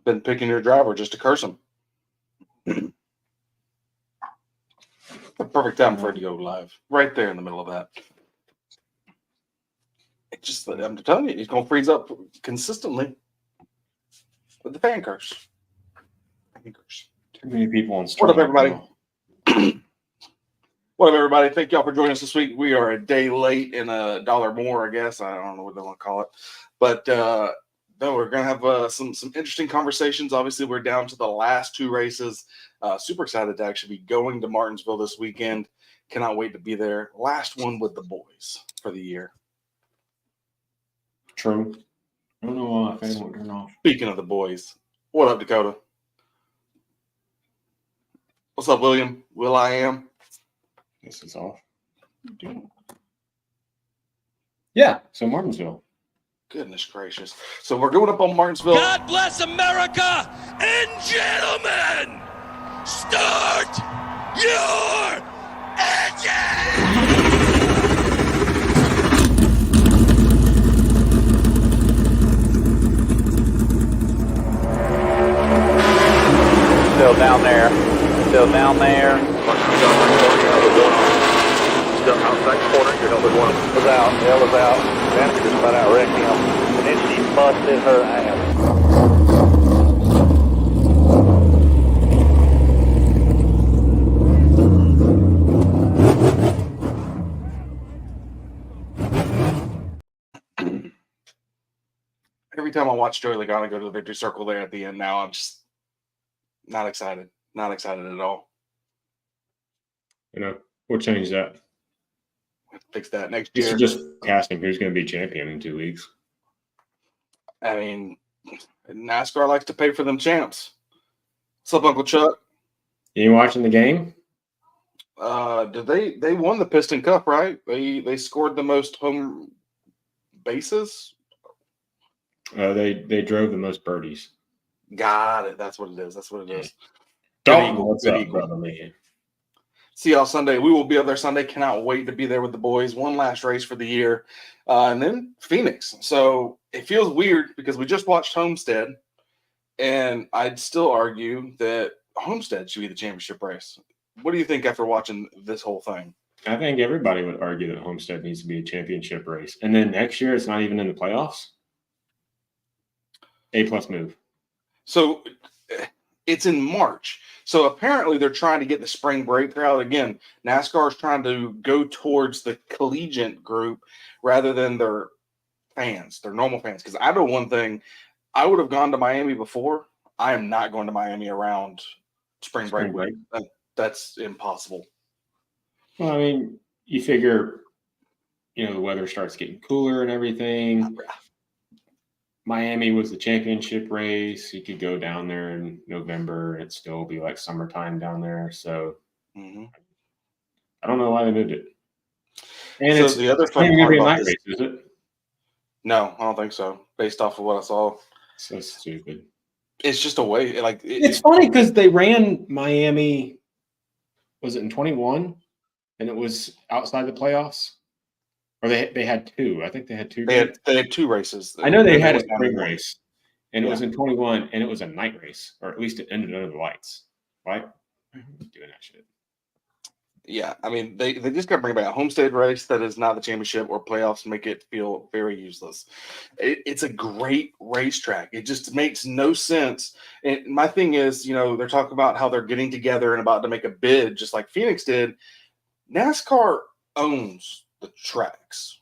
been picking your driver just to curse him. The perfect time for it to go live. Right there in the middle of that. It just, I'm telling you, he's going to freeze up consistently with the fan curse. Too many people on What up, everybody? What up, everybody? Thank y'all for joining us this week. We are a day late and $1 more, I guess. I don't know what they want to call it. But no, we're going to have some interesting conversations. Obviously, we're down to the last two races. Super excited to actually be going to Martinsville this weekend. Cannot wait to be there. Last one with the boys for the year. True. I don't know why my fan won't turn off. Speaking of the boys, what up, Dakota? What's up, William? Will.I.am? This is off. Yeah, so Martinsville. Goodness gracious. So we're going up on Martinsville. God bless America, and gentlemen, start your engine! Still down there. Still down there. Still outside corner, you're number one. Was out. Hell was out. Vanity just about out-wrecked him. And then she busted her ass. Every time I watch Joey Logano go to the victory circle there at the end now, I'm just not excited. Not excited at all. You know, we'll change that. Fix that next This year. is just casting who's going to be champion in 2 weeks. I mean, NASCAR likes to pay for them champs. What's up, Uncle Chuck? You watching the game? Did they won the Piston Cup, right? They scored the most home bases. They drove the most birdies. Got it. That's what it is. That's what it is. Dalton, what's up, brother man? See y'all Sunday. We will be up there Sunday. Cannot wait to be there with the boys. One last race for the year. And then Phoenix. So it feels weird because we just watched Homestead. And I'd still argue that Homestead should be the championship race. What do you think after watching this whole thing? I think everybody would argue that Homestead needs to be a championship race. And then next year, it's not even in the playoffs. A-plus move. So it's in March. So apparently they're trying to get the spring break crowd. Again, NASCAR is trying to go towards the collegiate group rather than their fans, their normal fans. Because I know one thing, I would have gone to Miami before. I am not going to Miami around spring break. That's impossible. Well, I mean, you figure, the weather starts getting cooler and everything. Miami was the championship race. You could go down there in November and it'd still be like summertime down there. So I don't know why they moved it. And so it's the other going to be a night race, is it? No, I don't think so. Based off of what I saw. So stupid. It's just a way. It's funny because they ran Miami, was it in 21? And it was outside the playoffs? Or they had two. I think they had two. They had two races. I know they had a spring race, and it was in 21, and it was a night race, or at least it ended under the lights. Why are we doing that shit? Yeah, I mean, they just got to bring back a Homestead race that is not the championship or playoffs and make it feel very useless. It's a great racetrack. It just makes no sense. And my thing is, they're talking about how they're getting together and about to make a bid, just like Phoenix did. NASCAR owns the tracks.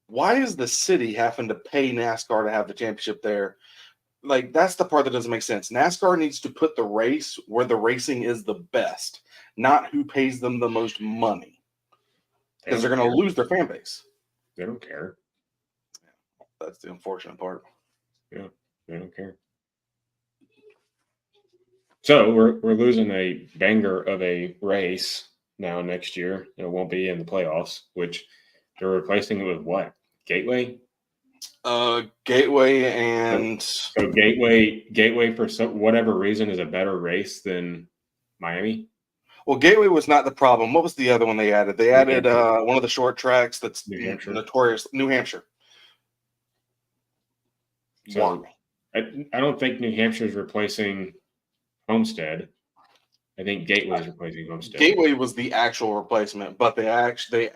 Why is the city having to pay NASCAR to have the championship there? That's the part that doesn't make sense. NASCAR needs to put the race where the racing is the best, not who pays them the most money, because they're going to lose their fan base. They don't care. That's the unfortunate part. Yeah, they don't care. So we're losing a banger of a race now next year. It won't be in the playoffs, which they're replacing it with what? Gateway? Gateway and so Gateway for whatever reason is a better race than Miami. Well, Gateway was not the problem. What was the other one they added? They added one of the short tracks that's notorious, New Hampshire. So I don't think New Hampshire is replacing Homestead. I think Gateway is replacing Homestead. Gateway was the actual replacement, but they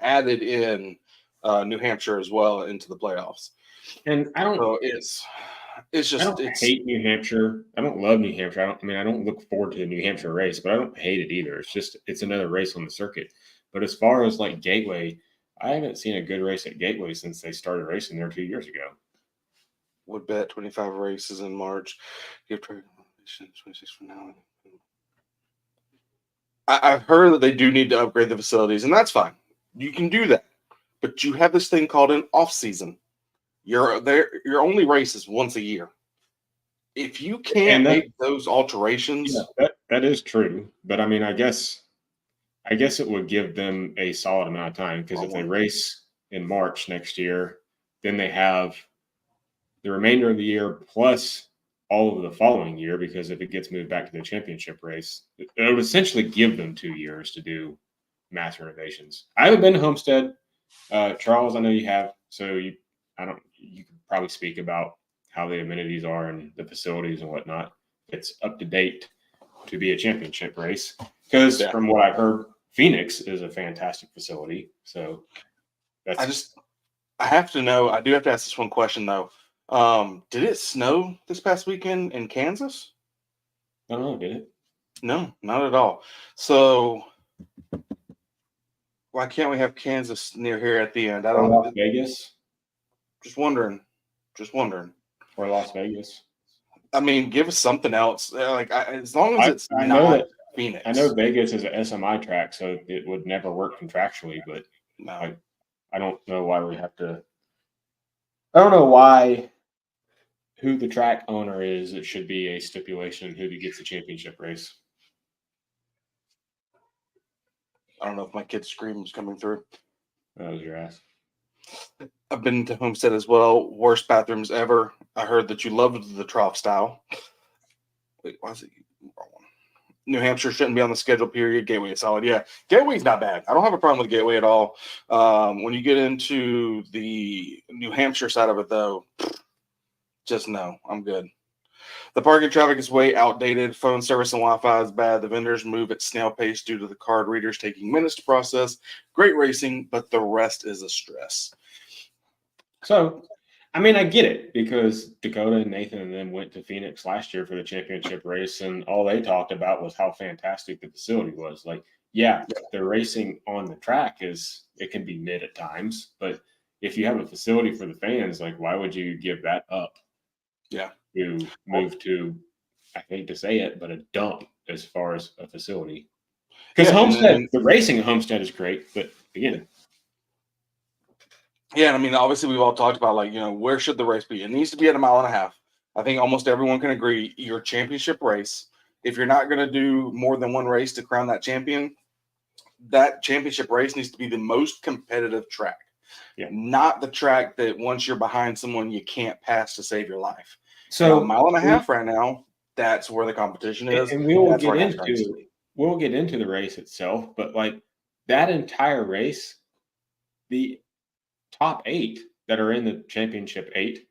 added in New Hampshire as well into the playoffs. And I don't. So it's just I don't hate New Hampshire. I don't love New Hampshire. I don't look forward to the New Hampshire race, but I don't hate it either. It's another race on the circuit. But as far as like Gateway, I haven't seen a good race at Gateway since they started racing there 2 years ago. Would bet 25 races in March. Give 26 from now. I've heard that they do need to upgrade the facilities, and that's fine. You can do that, but you have this thing called an off season. Your only race is once a year. If you can't make those alterations, that is true. But I mean, I guess it would give them a solid amount of time, because if they race in March next year, then they have the remainder of the year plus all of the following year, because if it gets moved back to the championship race, it would essentially give them 2 years to do mass renovations. I haven't been to Homestead. Charles, I know you have, so you can probably speak about how the amenities are and the facilities and whatnot. It's up to date to be a championship race, because from what I've heard, Phoenix is a fantastic facility. So I have to know. I do have to ask this one question though. Did it snow this past weekend in Kansas? I don't know, did it? No, not at all. So why can't we have Kansas near here at the end? I don't. Las Vegas. Just wondering. Or Las Vegas. I mean, give us something else. Like as long as it's not Phoenix. I know Vegas is an SMI track, so it would never work contractually. But no, I don't know why we have to. I don't know why. Who the track owner is, it should be a stipulation who gets the championship race. I don't know if my kid's scream is coming through. That was your ass. I've been to Homestead as well. Worst bathrooms ever. I heard that you loved the trough style. Wait, why is it wrong one? New Hampshire shouldn't be on the schedule, period. Gateway is solid. Yeah, Gateway's not bad. I don't have a problem with Gateway at all. When you get into the New Hampshire side of it, though, just no, I'm good. The parking traffic is way outdated. Phone service and Wi-Fi is bad. The vendors move at snail pace due to the card readers taking minutes to process. Great racing, but the rest is a stress. So, I mean, I get it, because Dakota and Nathan and them went to Phoenix last year for the championship race, and all they talked about was how fantastic the facility was. Like, yeah, the racing on the track it can be mid at times, but if you have a facility for the fans, like, why would you give that up? Yeah. To move to, I hate to say it, but a dump as far as a facility. Because Homestead, the racing at Homestead is great, but again. Yeah, I mean, obviously we've all talked about, like, where should the race be? It needs to be at 1.5 miles. I think almost everyone can agree your championship race, if you're not going to do more than one race to crown that champion, that championship race needs to be the most competitive track. Yeah. Not the track that once you're behind someone you can't pass to save your life. So 1.5 miles right now, that's where the competition is. And we'll get into the race itself, but like that entire race, the top 8 that are in the championship 8,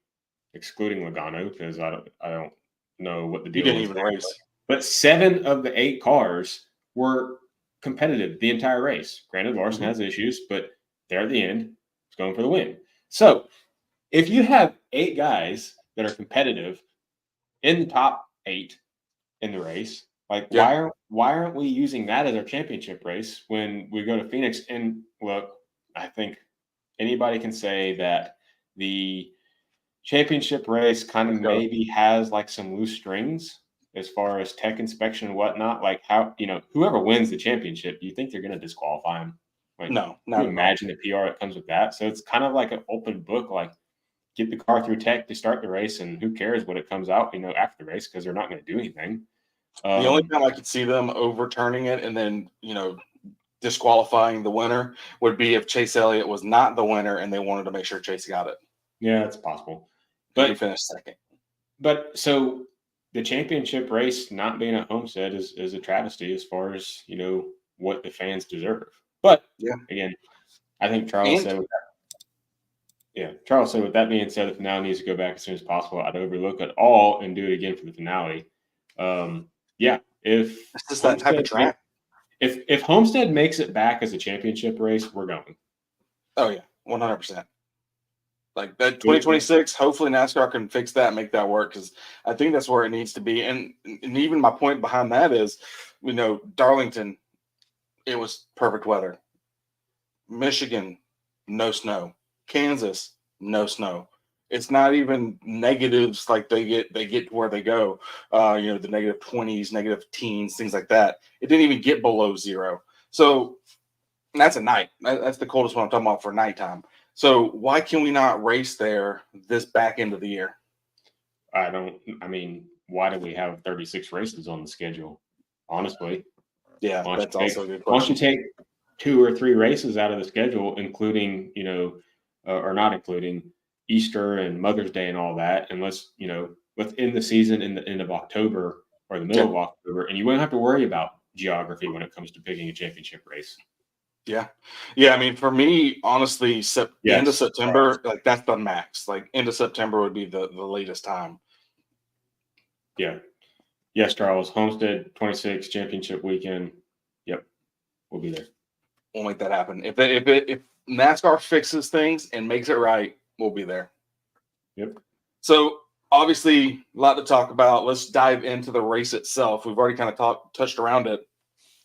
excluding Logano, because I don't know what the deal is. You didn't even race. But 7 of the 8 cars were competitive the entire race. Granted, Larson has issues, but they're at the end. It's going for the win. So if you have 8 guys that are competitive in the top 8 in the race, like why aren't we using that as our championship race when we go to Phoenix? And look, I think anybody can say that the championship race kind of maybe has like some loose strings as far as tech inspection and whatnot. Like how, whoever wins the championship, you think they're going to disqualify them? Like, no, can you imagine the PR that comes with that? So it's kind of like an open book, like get the car through tech to start the race, and who cares what it comes out, after the race, because they're not going to do anything. The only time I could see them overturning it and then, disqualifying the winner would be if Chase Elliott was not the winner and they wanted to make sure Chase got it. Yeah, it's possible. But he finished second. But so the championship race not being at Homestead is a travesty as far as, what the fans deserve. But again, I think Charles said Yeah, Charles said, with that being said, the finale needs to go back as soon as possible. I'd overlook it all and do it again for the finale. Yeah, if It's just that type of track. if Homestead makes it back as a championship race, we're going. Oh yeah, 100%. Like that 2026, hopefully NASCAR can fix that and make that work, because I think that's where it needs to be. And even my point behind that is, Darlington, it was perfect weather. Michigan, no snow. Kansas, no snow. It's not even negatives like they get to where they go. The negative 20s, negative teens, things like that. It didn't even get below zero. So that's a night. That's the coldest one I'm talking about for nighttime. So why can we not race there this back end of the year? Why do we have 36 races on the schedule? Honestly. Yeah, that's also a good question. Why don't you question. take 2 or 3 races out of the schedule, including, or not including Easter and Mother's Day and all that, and let's end the season in the end of October or the middle of October, and you won't have to worry about geography when it comes to picking a championship race. Yeah. I mean, for me, honestly, end of September, like that's the max. Like end of September would be the latest time. Yeah. Yes, Charles. Homestead 26 championship weekend. Yep, we'll be there. We'll make that happen. If NASCAR fixes things and makes it right, we'll be there. Yep. So obviously, a lot to talk about. Let's dive into the race itself. We've already kind of touched around it,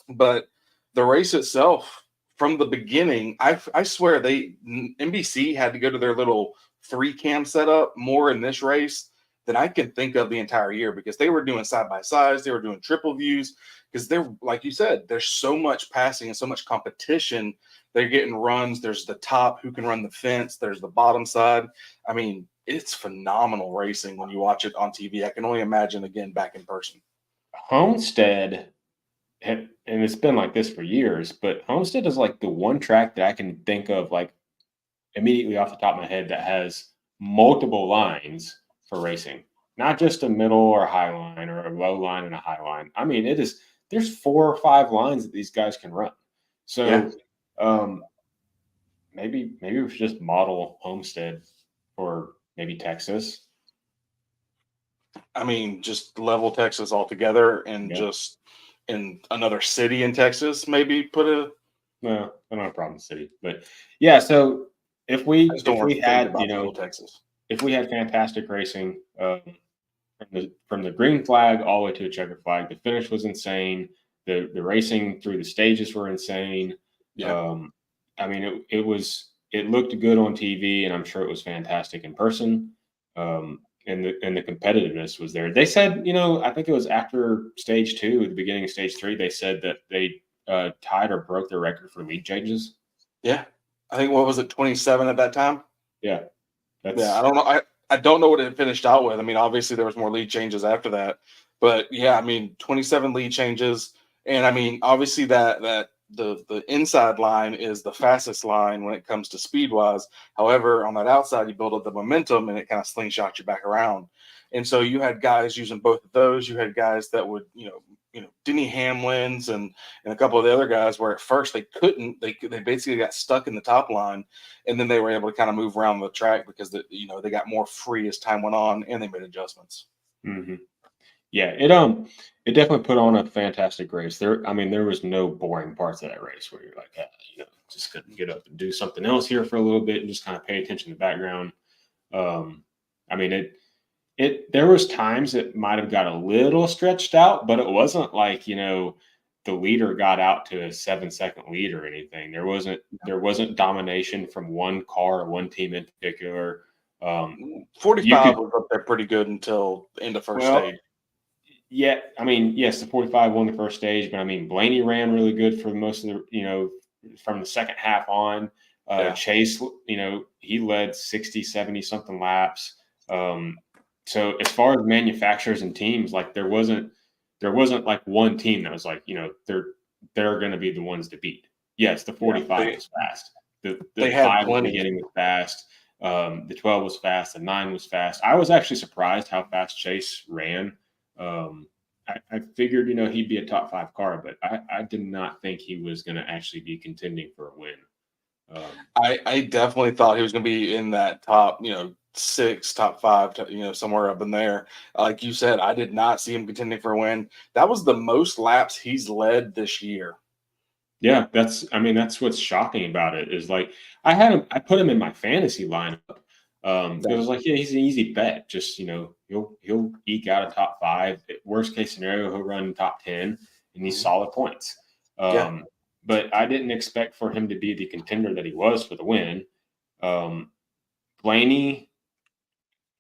but the race itself, from the beginning, I swear NBC had to go to their little 3-cam setup more in this race than I can think of the entire year, because they were doing side by sides, they were doing triple views, because they're, like you said, there's so much passing and so much competition. They're getting runs. There's the top who can run the fence. There's the bottom side. I mean, it's phenomenal racing when you watch it on TV. I can only imagine again back in person. Homestead, and it's been like this for years, but Homestead is like the one track that I can think of like immediately off the top of my head that has multiple lines for racing, not just a middle or high line or a low line and a high line. I mean, there's 4 or 5 lines that these guys can run. So maybe we should just model Homestead for maybe Texas. I mean, just level Texas altogether, and just in another city in Texas, maybe put a. No, I don't have a problem with city, but yeah. So if we had Texas, if we had fantastic racing from the green flag all the way to the checker flag, the finish was insane. The racing through the stages were insane. Yeah. I mean, it looked good on TV, and I'm sure it was fantastic in person. And the competitiveness was there. They said, I think it was after stage 2, at the beginning of stage 3, they said that they tied or broke their record for lead changes. Yeah, I think, what was it, 27 at that time? Yeah, I don't know. I don't know what it finished out with. I mean, obviously there was more lead changes after that, but yeah, I mean, 27 lead changes, and I mean, obviously that the inside line is the fastest line when it comes to speed wise. However, on that outside, you build up the momentum and it kind of slingshots you back around. And so you had guys using both of those. You had guys that would, Denny Hamlin's and a couple of the other guys where at first they couldn't. They basically got stuck in the top line, and then they were able to kind of move around the track because they got more free as time went on, and they made adjustments. Mm-hmm. Yeah, it definitely put on a fantastic race. There was no boring parts of that race where you're like, just couldn't get up and do something else here for a little bit and just kind of pay attention to the background. I mean, there was times it might have got a little stretched out, but it wasn't like, the leader got out to a 7-second lead or anything. There wasn't domination from one car or one team in particular. 45 was up there pretty good until the end of first stage. Yeah, I mean, yes, the 45 won the first stage, but I mean, Blaney ran really good for most of the, from the second half on. Chase, he led 60, 70 something laps. So as far as manufacturers and teams, like there wasn't like one team that was like, they're going to be the ones to beat. Yes, the 45 was fast. The 5 at the beginning was fast. The 12 was fast. The 9 was fast. I was actually surprised how fast Chase ran. I figured, he'd be a top 5 car, but I did not think he was going to actually be contending for a win. I definitely thought he was going to be in that top, 6, top 5, somewhere up in there. Like you said, I did not see him contending for a win. That was the most laps he's led this year. Yeah, that's what's shocking about it is like I put him in my fantasy lineup. Because I was like, yeah, he's an easy bet. Just he'll eke out a top 5. Worst case scenario, he'll run top 10 and he's solid points. But I didn't expect for him to be the contender that he was for the win. Blaney,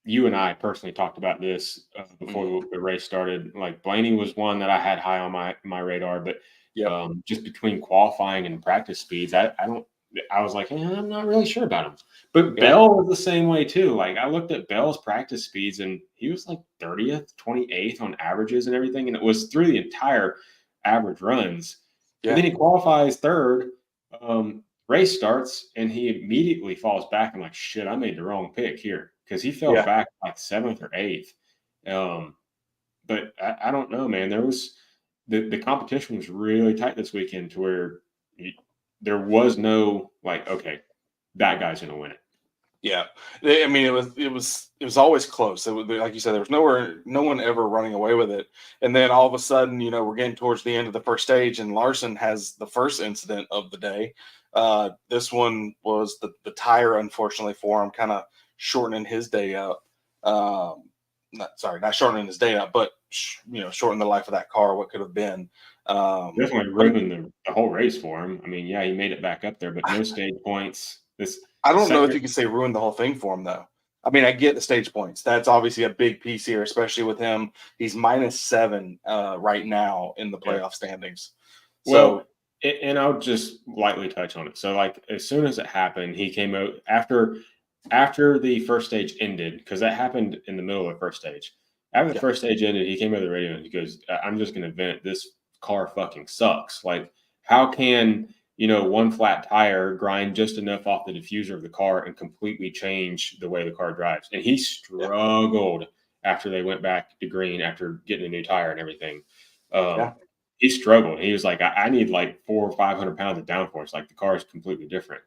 you and I personally talked about this before the race started. Like Blaney was one that I had high on my radar, but just between qualifying and practice speeds, I was like, I'm not really sure about him. But Bell was the same way too. Like I looked at Bell's practice speeds and he was like 30th, 28th on averages and everything. And it was through the entire average runs. And then he qualifies third, race starts, and he immediately falls back. I'm like, shit, I made the wrong pick here. Because he fell back like 7th or 8th. But I don't know, man. There was the competition was really tight this weekend to where there was no like, okay, that guy's going to win it. Yeah, I mean, it was always close. It was, like you said, there was no one ever running away with it. And then all of a sudden, we're getting towards the end of the first stage, and Larson has the first incident of the day. This one was the tire, unfortunately for him, kind of shortening his day up. Not shortening his day up, but shortening the life of that car. What could have been definitely ruining the whole race for him. I mean, yeah, he made it back up there, but no stage points. I don't know if you can say ruin the whole thing for him, though. I mean, I get the stage points. That's obviously a big piece here, especially with him. He's -7 right now in the playoff standings. Well, and I'll just lightly touch on it. So, like, as soon as it happened, he came out after the first stage ended, because that happened in the middle of the first stage. After the first stage ended, he came over the radio and he goes, I'm just going to vent. This car fucking sucks. Like, how can one flat tire grind just enough off the diffuser of the car and completely change the way the car drives? And he struggled after they went back to green after getting a new tire and everything. He struggled. He was like, I need like 400 or 500 pounds of downforce. Like the car is completely different.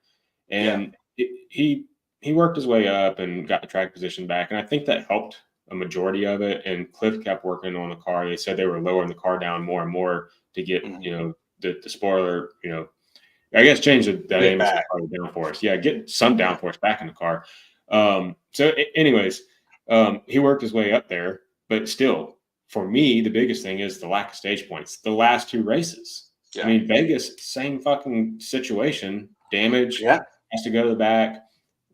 And he worked his way up and got the track position back. And I think that helped a majority of it. And Cliff kept working on the car. They said they were lowering the car down more and more to get, the spoiler, I guess change the dynamics of the downforce. Yeah, get some downforce back in the car. Anyways, he worked his way up there, but still, for me, the biggest thing is the lack of stage points. The last 2 races. I mean, Vegas, same fucking situation. Damage, has to go to the back,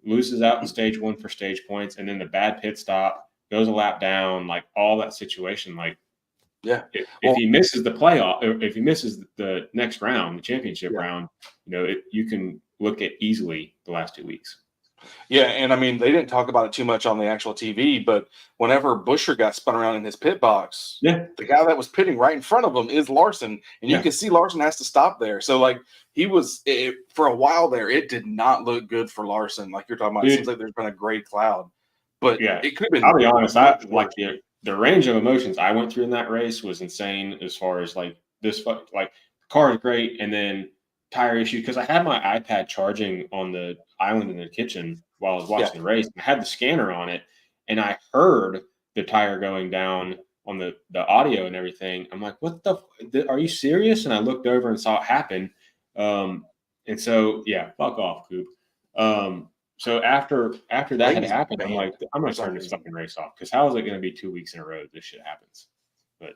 loses out in stage 1 for stage points, and then the bad pit stop, goes a lap down, like all that situation, like. If he misses the playoff, or if he misses the next round, the championship round, you can look at easily the last 2 weeks. Yeah, and I mean, they didn't talk about it too much on the actual TV, but whenever Busher got spun around in his pit box, the guy that was pitting right in front of him is Larson, and you can see Larson has to stop there. So, like, he was for a while there, it did not look good for Larson. Like you're talking about, it seems like there's been a gray cloud, but it could have been. I'll be honest, the range of emotions I went through in that race was insane. As far as like the car is great, and then tire issue, because I had my iPad charging on the island in the kitchen while I was watching the race. I had the scanner on it, and I heard the tire going down on the audio and everything. I'm like, what are you serious? And I looked over and saw it happen. And so, fuck off, Coop. So after that had happened, I'm like, I'm going to turn this fucking race off, because how is it going to be 2 weeks in a row this shit happens? But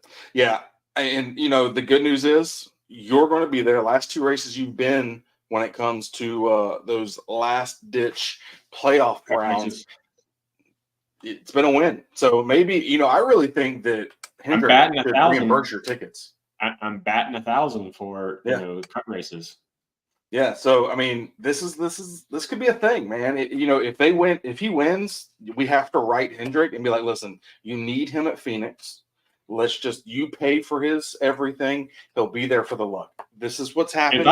and the good news is you're going to be there. Last 2 races you've been when it comes to those last ditch playoff rounds. It's been a win. So maybe, I really think that Hendrick could reimburse your tickets. I'm batting 1,000 for cut races. Yeah, so I mean, this could be a thing, man. If he wins, we have to write Hendrick and be like, listen, you need him at Phoenix. You pay for his everything. He'll be there for the luck. This is what's happening.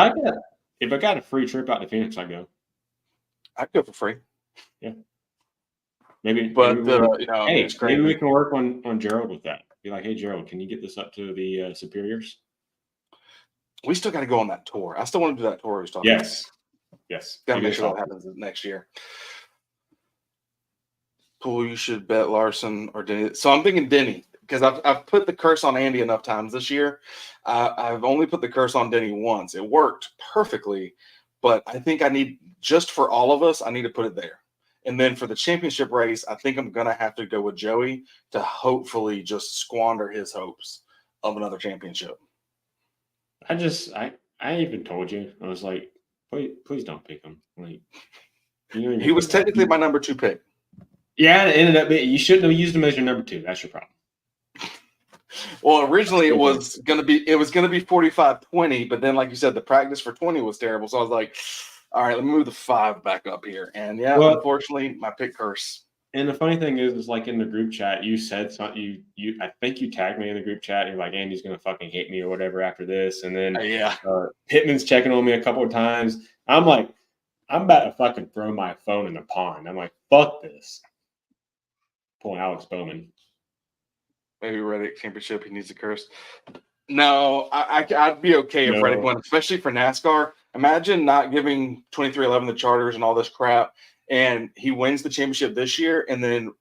If I got a free trip out to Phoenix, I'd go. I'd go for free. Yeah. Maybe we can work on Gerald with that. Be like, hey, Gerald, can you get this up to the superiors? We still got to go on that tour. I still want to do that tour. Yes. Yes. Gotta he make is sure that healthy. happens next year. Pool, you should bet Larson or Denny. So I'm thinking Denny because I've put the curse on Andy enough times this year. I've only put the curse on Denny once. It worked perfectly, but I think I need, just for all of us, I need to put it there. And then for the championship race, I think I'm gonna have to go with Joey to hopefully just squander his hopes of another championship. I even told you, I was like, please don't pick him. Like, you don't He even was think technically my number 2 pick. Yeah, it ended up being, you shouldn't have used him as your number 2. That's your problem. Well, originally it was gonna be 45-20, but then like you said, the practice for 20 was terrible. So I was like, all right, let me move the 5 back up here. And yeah, Well, unfortunately, my pick curse. And the funny thing is like in the group chat, you said something. I think you tagged me in the group chat. You're like, Andy's gonna fucking hate me or whatever after this. And then Yeah. Pittman's checking on me a couple of times. I'm like, I'm about to fucking throw my phone in the pond. I'm like, fuck this. Pulling Alex Bowman. Maybe Reddick championship. He needs a curse. No, I'd be okay if Reddick won, especially for NASCAR. Imagine not giving 2311 the charters and all this crap, and he wins the championship this year, and then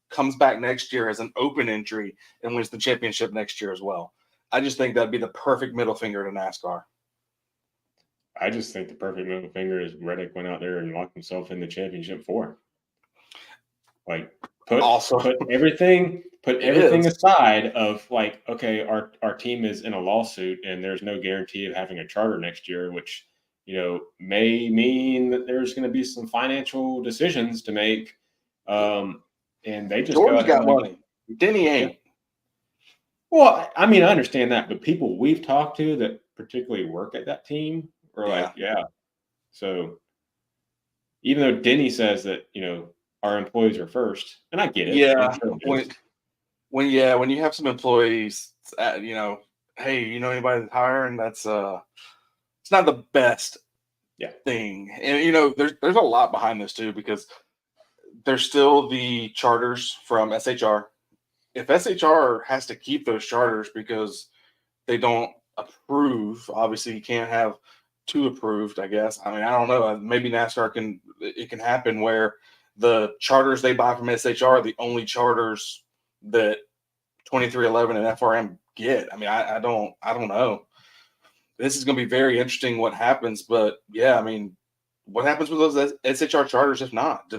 comes back next year as an open entry and wins the championship next year as well. I just think that'd be the perfect middle finger to NASCAR. I just think the perfect middle finger is Reddick went out there and locked himself in the championship 4. Like put everything aside of like, okay, our team is in a lawsuit and there's no guarantee of having a charter next year, which, may mean that there's going to be some financial decisions to make. And they just George got money. Denny ain't. Yeah. Well, I mean, I understand that, but people we've talked to that particularly work at that team are like, yeah. So even though Denny says that, our employees are first, and I get it. Yeah. When you have some employees, hey, anybody that's hiring, that's it's not the best thing. And there's a lot behind this too, because there's still the charters from SHR. If SHR has to keep those charters because they don't approve, obviously you can't have 2 approved, I guess. I mean, I don't know. Maybe NASCAR it can happen where the charters they buy from SHR are the only charters that 2311 and FRM get. I mean, I don't know. This is going to be very interesting what happens, but yeah, I mean, what happens with those SHR charters if not?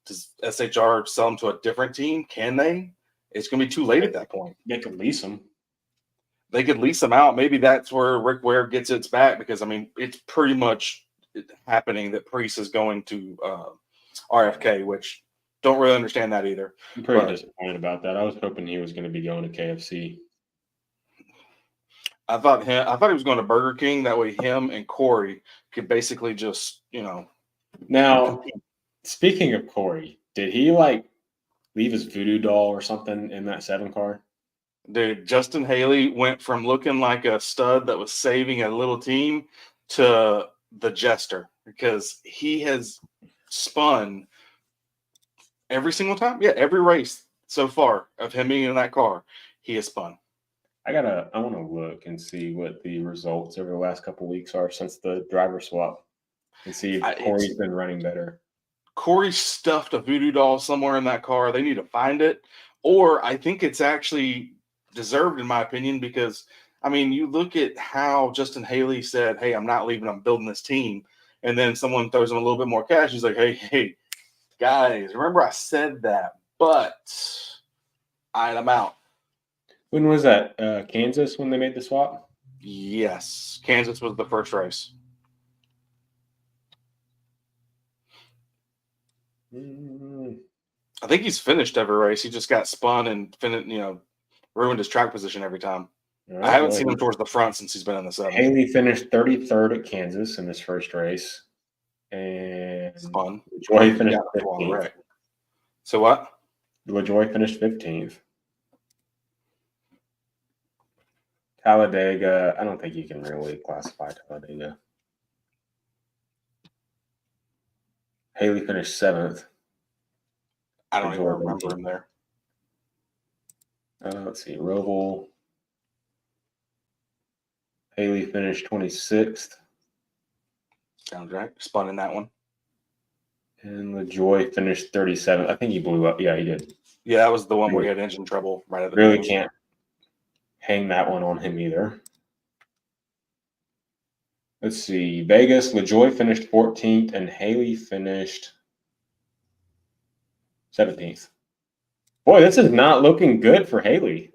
Does SHR sell them to a different team? Can they? It's going to be too late at that point. They could lease them. They could lease them out. Maybe that's where Rick Ware gets its back, because I mean, it's pretty much happening that Priest is going to RFK, which don't really understand that either. I'm pretty disappointed about that. I was hoping he was going to be going to KFC. I thought he was going to Burger King. That way, him and Corey could basically just, Now, speaking of Corey, did he leave his voodoo doll or something in that 7 car? Dude, Justin Haley went from looking like a stud that was saving a little team to the jester, because he has spun every single time. Yeah, every race so far of him being in that car, he has spun. I want to look and see what the results over the last couple of weeks are since the driver swap, and see if Corey's been running better. Corey stuffed a voodoo doll somewhere in that car. They need to find it, or I think it's actually deserved, in my opinion, because I mean, you look at how Justin Haley said, "Hey, I'm not leaving. I'm building this team," and then someone throws him a little bit more cash. He's like, "Hey, guys, remember I said that, but I'm out." When was that? Kansas, when they made the swap? Yes, Kansas was the first race. I think he's finished every race. He just got spun and ruined his track position every time. Right, I haven't seen him towards the front since he's been in the 7. Haley finished 33rd at Kansas in his first race, and spun. LaJoy finished 15th. So what? LaJoy finished 15th. Talladega, I don't think you can really classify Talladega. Haley finished 7th. I don't even remember him there. Let's see. Roval. Haley finished 26th. Sounds right. Spun in that one. And LaJoy finished 37th. I think he blew up. Yeah, he did. Yeah, that was the one where he had engine trouble right at the Really beginning. can't hang that one on him either. Let's see. Vegas, LaJoy finished 14th, and Haley finished 17th. Boy, this is not looking good for Haley.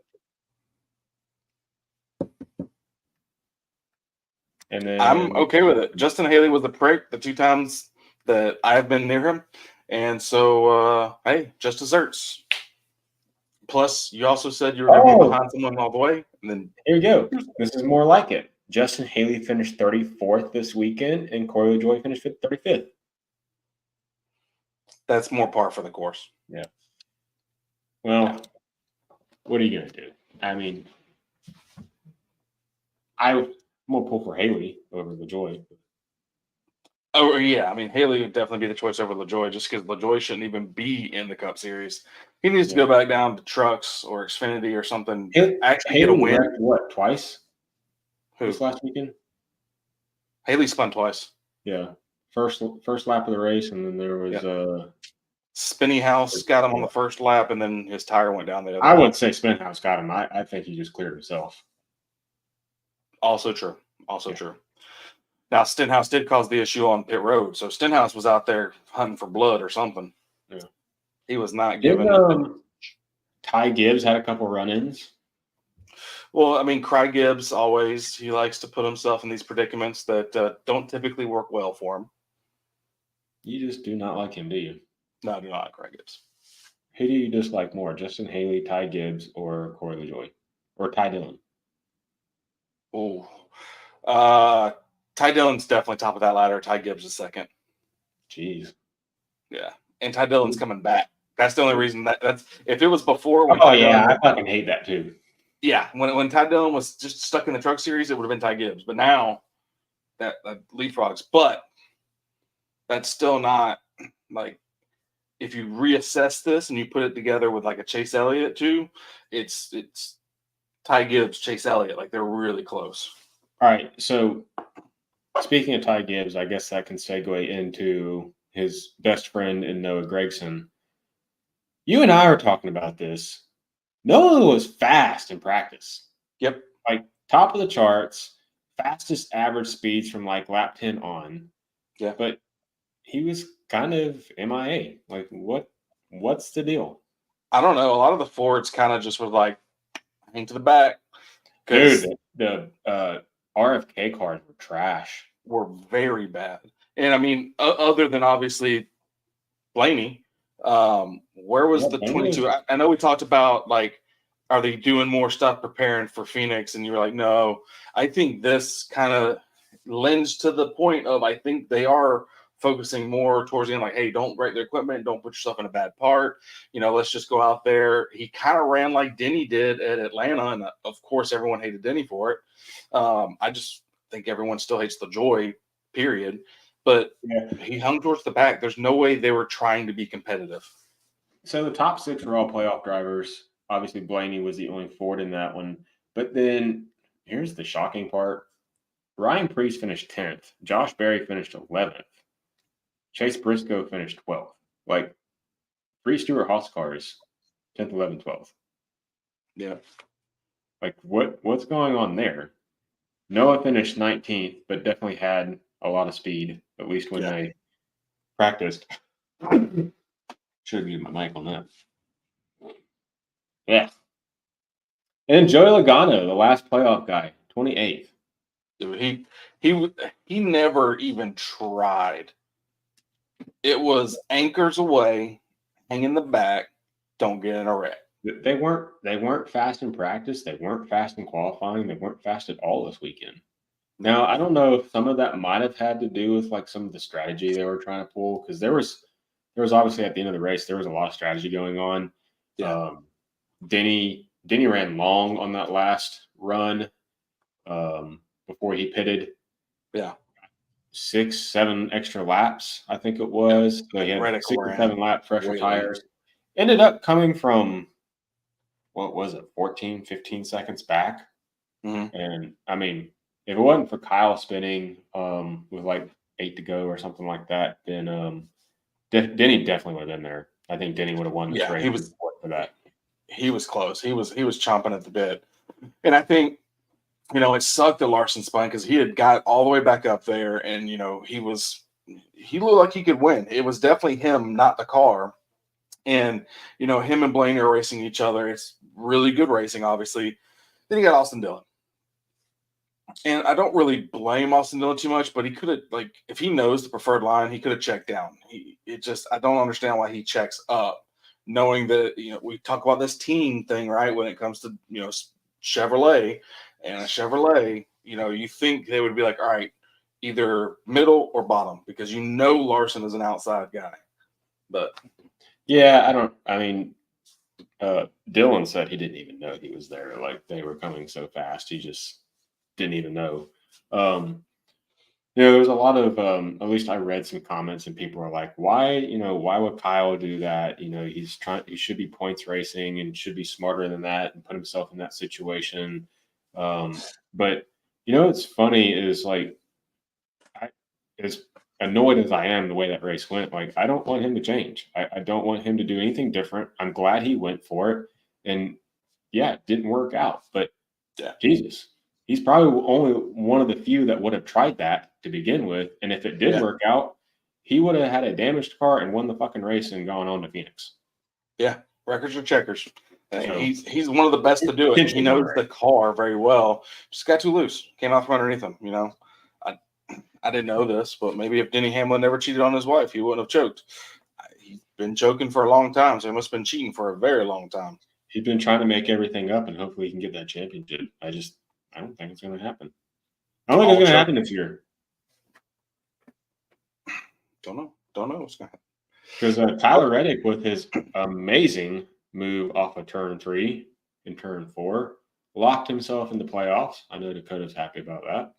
And then I'm okay with it. Justin Haley was the prick the 2 times that I've been near him. And so, hey, just desserts. Plus, you also said you were going to be behind someone all the way. And then here we go. This is more like it. Justin Haley finished 34th this weekend, and Corey LaJoy finished 35th. That's more par for the course. Yeah. Well, what are you going to do? I mean, I'm going to pull for Haley over LaJoy. Oh, yeah. I mean, Haley would definitely be the choice over LaJoy just because LaJoy shouldn't even be in the Cup Series. He needs to go back down to Trucks or Xfinity or something. Actually get a win. Wrecked, what, twice? Who? This last weekend? Haley spun twice. Yeah. First lap of the race, and then there was Spinny House got him on the first lap, and then his tire went down the other. I wouldn't say Spin House got him. I think he just cleared himself. Also true. True. Now, Stenhouse did cause the issue on pit road, so Stenhouse was out there hunting for blood or something. Yeah. He was not giving. Ty Gibbs had a couple run-ins. Well, I mean, Cry Gibbs always, he likes to put himself in these predicaments that don't typically work well for him. You just do not like him, do you? No, I do not like Cry Gibbs. Who do you dislike more, Justin Haley, Ty Gibbs, or Corey LaJoy? Or Ty Dillon? Oh, Ty Dillon's definitely top of that ladder. Ty Gibbs is second. Jeez. Yeah, and Ty Dillon's coming back. That's the only reason that's if it was before. When I fucking hate that too. Yeah, when Ty Dillon was just stuck in the Truck Series, it would have been Ty Gibbs. But now that leapfrogs. But that's still not like if you reassess this and you put it together with like a Chase Elliott too, it's Ty Gibbs, Chase Elliott, like they're really close. All right, so speaking of Ty Gibbs, I guess that can segue into his best friend in Noah Gragson. You and I were talking about this. Noah was fast in practice. Yep. Like top of the charts, fastest average speeds from like lap 10 on. Yeah. But he was kind of MIA. Like what's the deal? I don't know. A lot of the Fords kind of just were like, hang to the back. Dude, the RFK cars were trash. Were very bad. And I mean, other than obviously Blaney, where was the 22? I know we talked about like, are they doing more stuff preparing for Phoenix? And you were like, no. I think this kind of lends to the point of I think they are focusing more towards the end, like, hey, don't break their equipment, don't put yourself in a bad part. Let's just go out there. He kind of ran like Denny did at Atlanta, and of course, everyone hated Denny for it. I just think everyone still hates LaJoy, period. But he hung towards the back. There's no way they were trying to be competitive. So the top 6 were all playoff drivers. Obviously, Blaney was the only Ford in that one. But then here's the shocking part. Ryan Preece finished 10th. Josh Berry finished 11th. Chase Briscoe finished 12th. Like, 3 Stewart Haas cars, 10th, 11th, 12th. Yeah. Like, what's going on there? Noah finished 19th, but definitely had a lot of speed, at least when they practiced. Should have used my mic on that. Yeah. And Joey Logano, the last playoff guy, 28th. Dude, he never even tried. It was anchors away, hang in the back, don't get in a wreck. They weren't fast in practice. They weren't fast in qualifying. They weren't fast at all this weekend. Now, I don't know if some of that might have had to do with like some of the strategy they were trying to pull, because there was obviously at the end of the race there was a lot of strategy going on. Yeah. Denny ran long on that last run before he pitted. Yeah. 6-7 extra laps, I think it was. So he had Radical 6 or 7 lap fresher really tires. Ended up coming from, what was it, 14, 15 seconds back. Mm-hmm. And I mean, if it wasn't for Kyle spinning with like 8 to go or something like that, then Denny definitely would have been there. I think Denny would have won this Yeah, race for that. he was close. He was chomping at the bit. And I think, it sucked that Larson spun because he had got all the way back up there, and he looked like he could win. It was definitely him, not the car. And him and Blaney are racing each other. It's really good racing, obviously. Then you got Austin Dillon. And I don't really blame Austin Dillon too much, but he could have, if he knows the preferred line, he could have checked down. I don't understand why he checks up, knowing that, we talk about this team thing, right? When it comes to, Chevrolet and a Chevrolet, you think they would be like, all right, either middle or bottom, because Larson is an outside guy. But yeah, Dylan said he didn't even know he was there. Like, they were coming so fast. He just didn't even know. There's a lot of, at least I read some comments and people are like, why would Kyle do that? He should be points racing and should be smarter than that and put himself in that situation. But what's funny is, like, as annoyed as I am the way that race went, like, I don't want him to change. I don't want him to do anything different. I'm glad he went for it. And yeah, it didn't work out, but Jesus, he's probably only one of the few that would have tried that to begin with. And if it did work out, he would have had a damaged car and won the fucking race and gone on to Phoenix. Yeah, records are checkers. So, he's one of the best to do it. He knows the car very well. Just got too loose. Came out from underneath him. I didn't know this, but maybe if Denny Hamlin never cheated on his wife, he wouldn't have choked. He's been choking for a long time, so he must have been cheating for a very long time. He's been trying to make everything up, and hopefully he can get that championship. I don't think it's going to happen. I don't think it's going to happen this year. Don't know what's going to happen. Because Tyler Reddick, with his amazing move off of turn 3 and turn 4, locked himself in the playoffs. I know Dakota's happy about that.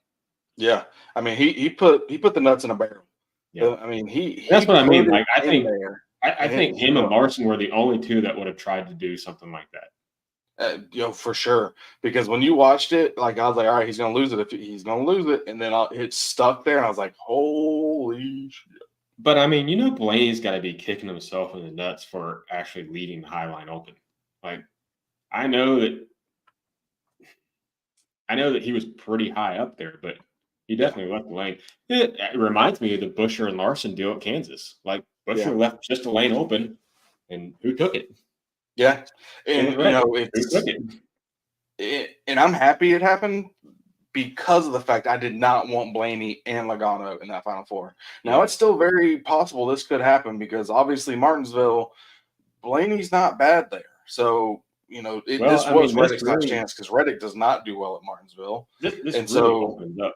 Yeah, I mean, he put the nuts in a barrel. Yeah, I mean, that's what I mean. Like, I think him and Larson were the only two that would have tried to do something like that. For sure. Because when you watched it, like, I was like, all right, he's gonna lose it. He's gonna lose it, and then it stuck there, and I was like, holy shit. But I mean, Blaney's got to be kicking himself in the nuts for actually leading the high line open. Like, I know that he was pretty high up there, but he definitely left the lane. It reminds me of the Buescher and Larson deal at Kansas. Like, Buescher left just a lane open, and who took it? Yeah, and and I'm happy it happened because of the fact I did not want Blaney and Logano in that Final Four. Now, it's still very possible this could happen because obviously Martinsville, Blaney's not bad there. So, this was Reddick's last chance because Reddick does not do well at Martinsville. This opened up.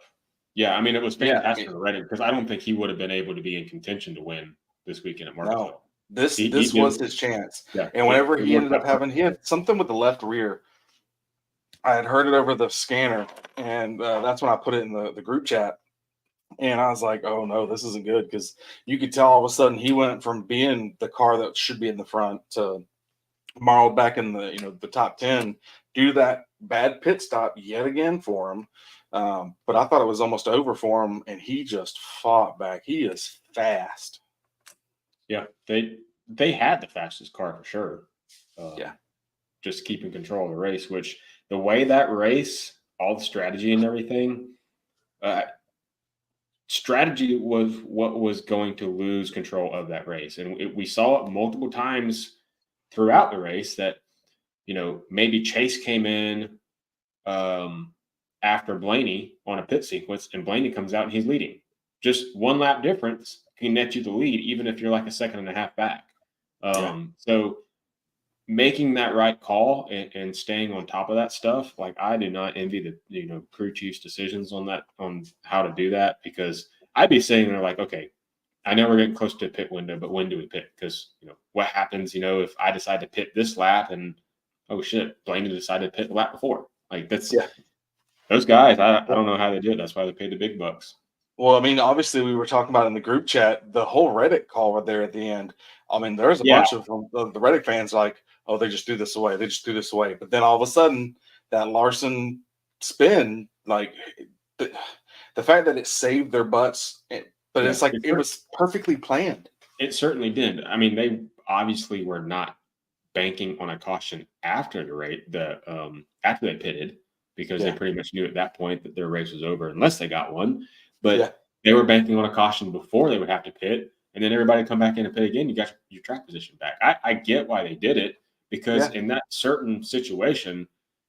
Yeah, I mean, it was fantastic for Reddick because I don't think he would have been able to be in contention to win this weekend at Martinsville. No, this was his chance. Yeah, and whenever he ended up having, he had something with the left rear. I had heard it over the scanner, and that's when I put it in the group chat. And I was like, oh, no, this isn't good because you could tell all of a sudden he went from being the car that should be in the front to Marl back in the top 10, do that bad pit stop yet again for him. But I thought it was almost over for him, and he just fought back. He is fast. Yeah, they had the fastest car for sure. Just keeping control of the race, which the way that race, all the strategy and everything, strategy was what was going to lose control of that race. And we saw it multiple times throughout the race that, maybe Chase came in after Blaney on a pit sequence, and Blaney comes out and he's leading. Just one lap difference can net you the lead, even if you're like a second and a half back. So making that right call and staying on top of that stuff, like, I do not envy the crew chief's decisions on how to do that, because I'd be sitting there like, okay, I know we're getting close to a pit window, but when do we pit? Because what happens, if I decide to pit this lap and oh shit, Blaney decided to pit the lap before. Like, that's those guys. I don't know how they do it. That's why they paid the big bucks. Well, I mean, obviously we were talking about in the group chat the whole Reddick call right there at the end. I mean, there's a bunch of the Reddick fans like, oh, they just threw this away. They just threw this away. But then all of a sudden, that Larson spin, like the fact that it saved their butts But Yeah, it's like it was perfectly planned. It certainly did. I mean, they obviously were not banking on a caution after after they pitted, because they pretty much knew at that point that their race was over unless they got one. But they were banking on a caution before they would have to pit, and then everybody come back in and pit again. You got your track position back. I get why they did it, because in that certain situation,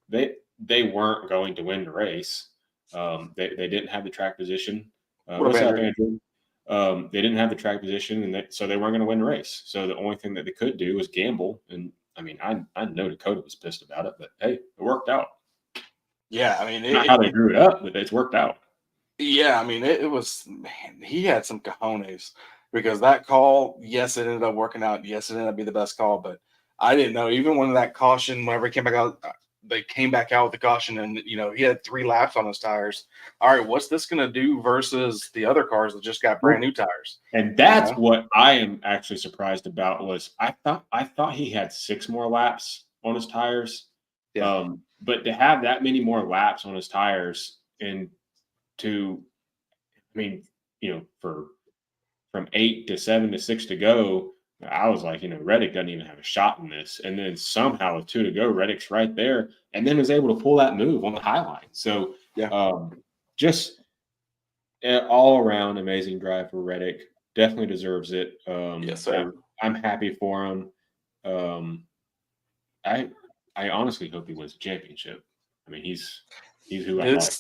they weren't going to win the race. They didn't have the track position. What's up, Andrew? They didn't have the track position, and so they weren't going to win the race. So the only thing that they could do was gamble. And I mean, I know Dakota was pissed about it, but hey, it worked out. Yeah, I mean, not how they drew it up, but it's worked out. Yeah, I mean, it was, man, he had some cojones, because that call, yes, it ended up working out. Yes, it ended up being the best call, but I didn't know. Even when that caution, whenever he came back out, they came back out with the caution, and he had 3 laps on his tires. All right, what's this going to do versus the other cars that just got brand new tires? And that's what I am actually surprised about. Was I thought he had 6 more laps on his tires. But to have that many more laps on his tires, and from 8 to 7 to 6 to go, I was like, Reddick doesn't even have a shot in this. And then somehow with 2 to go, Reddick's right there, and then was able to pull that move on the high line. So just an all around amazing drive for Reddick. Definitely deserves it. Yes, sir. I'm happy for him. I honestly hope he wins the championship. I mean, he's who I thought.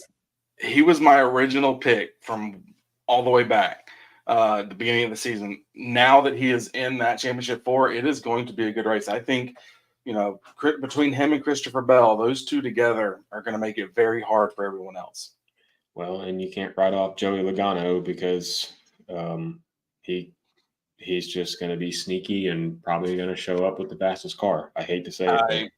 He was my original pick from all the way back at the beginning of the season. Now that he is in that championship 4, it is going to be a good race. I think, between him and Christopher Bell, those 2 together are going to make it very hard for everyone else. Well, and you can't write off Joey Logano, because he's just going to be sneaky and probably going to show up with the fastest car. I hate to say it.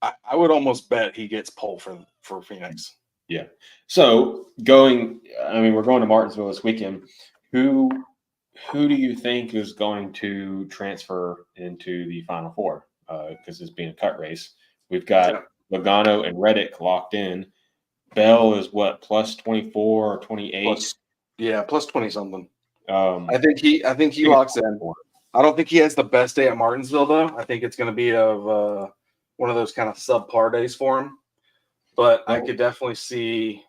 I would almost bet he gets pole for Phoenix. Yeah. So we're going to Martinsville this weekend. Who do you think is going to transfer into the Final Four? Because it's being a cut race. We've got Logano and Reddick locked in. Bell is what, plus 24 or 28? Plus 20 something. I think he locks in. I don't think he has the best day at Martinsville, though. I think it's going to be of one of those kind of subpar days for him. But I could definitely see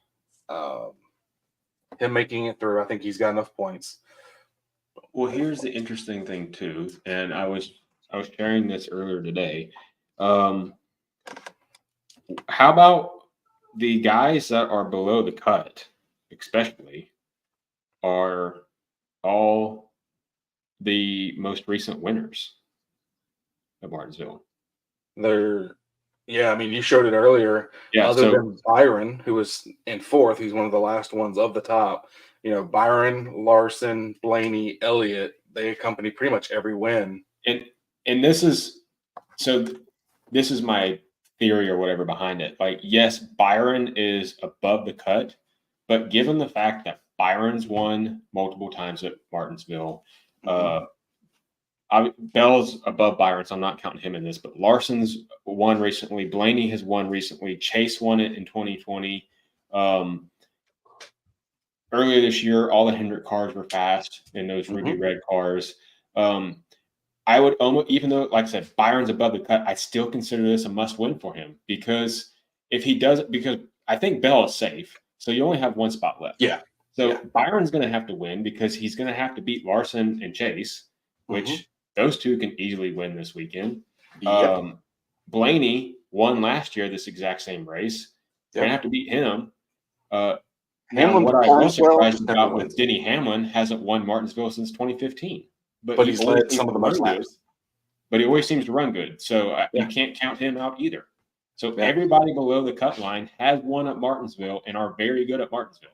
him making it through. I think he's got enough points. Well, here's the interesting thing too, and I was sharing this earlier today. How about the guys that are below the cut, especially, are all the most recent winners of Martinsville? You showed it earlier. Yeah, other than Byron, who was in 4th, he's one of the last ones of the top. Byron, Larson, Blaney, Elliott, they accompany pretty much every win. And this is my theory or whatever behind it. Like, yes, Byron is above the cut, but given the fact that Byron's won multiple times at Martinsville, Bell's above Byron, so I'm not counting him in this, but Larson's won recently. Blaney has won recently. Chase won it in 2020. Earlier this year, all the Hendrick cars were fast in those ruby red cars. I would almost, even though, like I said, Byron's above the cut, I still consider this a must win for him, because if he does it, because I think Bell is safe, so you only have 1 spot left. Byron's going to have to win, because he's going to have to beat Larson and Chase, which those 2 can easily win this weekend. Blaney won last year this exact same race. They're going to have to beat him. Hamlin, what I was surprised about with Denny Hamlin, hasn't won Martinsville since 2015. But he's led some of the most laps. But he always seems to run good. So you can't count him out either. So everybody below the cut line has won at Martinsville and are very good at Martinsville.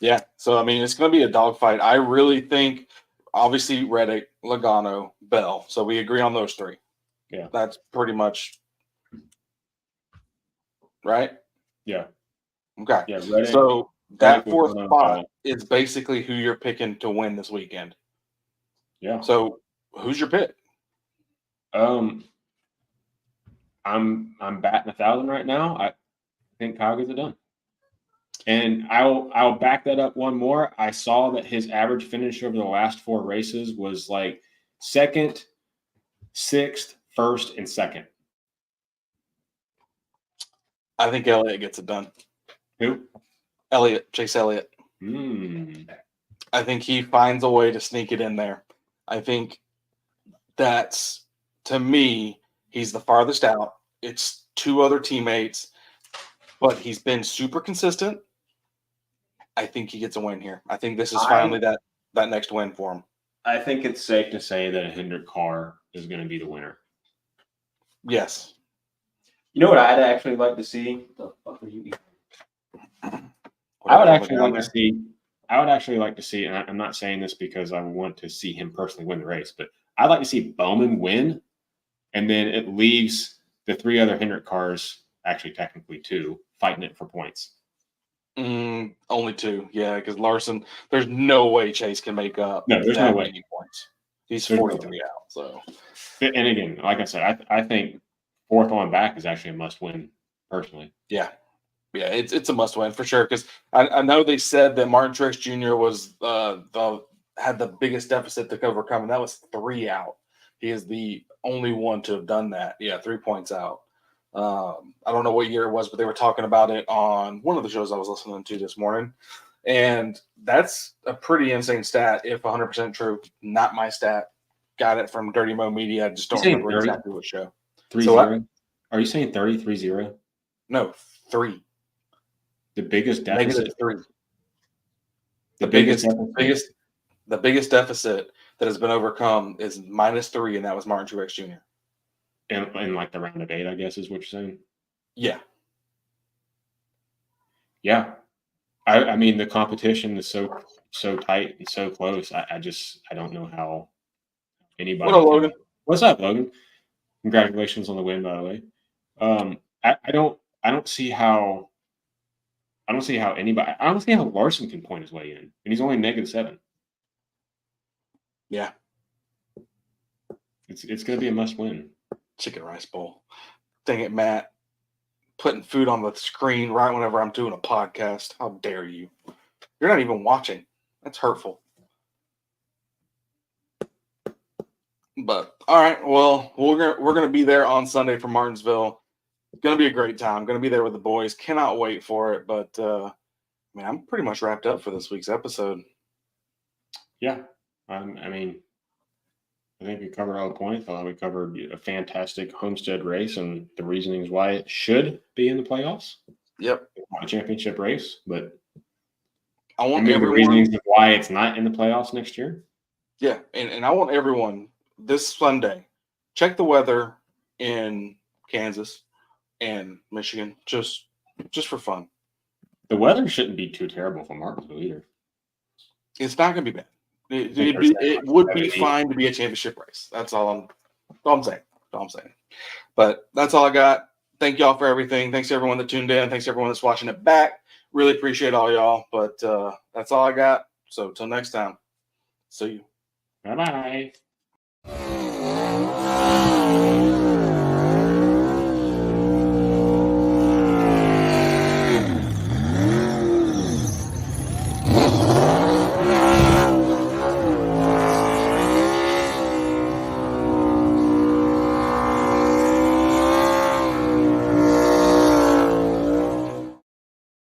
Yeah. So, it's going to be a dogfight. I really think, obviously, Reddick, Logano, Bell. So we agree on those 3. Yeah. That's pretty much right. Yeah. Okay. Yeah. Reddick, so that 4th spot is basically who you're picking to win this weekend. Yeah. So who's your pick? I'm batting 1,000 right now. I think Kyle gets it done. And I'll back that up one more. I saw that his average finish over the last 4 races was like 2nd, 6th, 1st, and 2nd. I think Elliott gets it done. Who? Chase Elliott. I think he finds a way to sneak it in there. I think that's, to me, he's the farthest out. It's 2 other teammates, but he's been super consistent. I think he gets a win here. I think this is finally that next win for him. I think it's safe to say that a Hendrick car is going to be the winner. Yes. You know what I'd actually like to see? The fuck are you eating? I would actually like to see, and I'm not saying this because I want to see him personally win the race, but I'd like to see Bowman win, and then it leaves the 3 other Hendrick cars, actually technically 2, fighting it for points. Only 2, yeah, because Larson, there's no way Chase can make up. No, there's no way. Many points. He's There's 43 out. So, and again, like I said, I think 4th on back is actually a must-win, personally. yeah, it's a must-win for sure. Because I know they said that Martin Truex Jr. was had the biggest deficit to overcome, and that was 3 out. He is the only one to have done that. Yeah, 3 points out. I don't know what year it was, but they were talking about it on one of the shows I was listening to this morning. And that's a pretty insane stat, if 100% true. Not my stat. Got it from Dirty Mo Media. I just don't remember exactly what show. 3-0? Are you saying 30-3-0? No, 3. The biggest deficit? -3. The biggest deficit that has been overcome is -3, and that was Martin Truex Jr. In like the round of 8, I guess is what you're saying? Yeah. Yeah. I mean, the competition is so tight and so close. I don't know how anybody. What up, Logan? What's up, Logan? Congratulations on the win, by the way. I don't see how Larson can point his way in, and he's only -7. Yeah. It's going to be a must win. Chicken rice bowl. Dang it, Matt. Putting food on the screen right whenever I'm doing a podcast. How dare you? You're not even watching. That's hurtful. But all right, well, we're gonna be there on Sunday for Martinsville. It's gonna be a great time. Gonna be there with the boys. Cannot wait for it. But man, I'm pretty much wrapped up for this week's episode. Yeah, I mean, I think we covered all the points. I thought we covered a fantastic Homestead race and the reasonings why it should be in the playoffs. Yep, it's not a championship race, but I want the reasonings of why it's not in the playoffs next year. Yeah, and I want everyone this Sunday, check the weather in Kansas and Michigan, just for fun. The weather shouldn't be too terrible for Martinsville either. It's not going to be bad. It would be fine to be a championship race. That's all I'm saying. But that's all I got. Thank y'all for everything. Thanks to everyone that tuned in. Thanks to everyone that's watching it back. Really appreciate all y'all. But that's all I got. So till next time, see you. Bye-bye.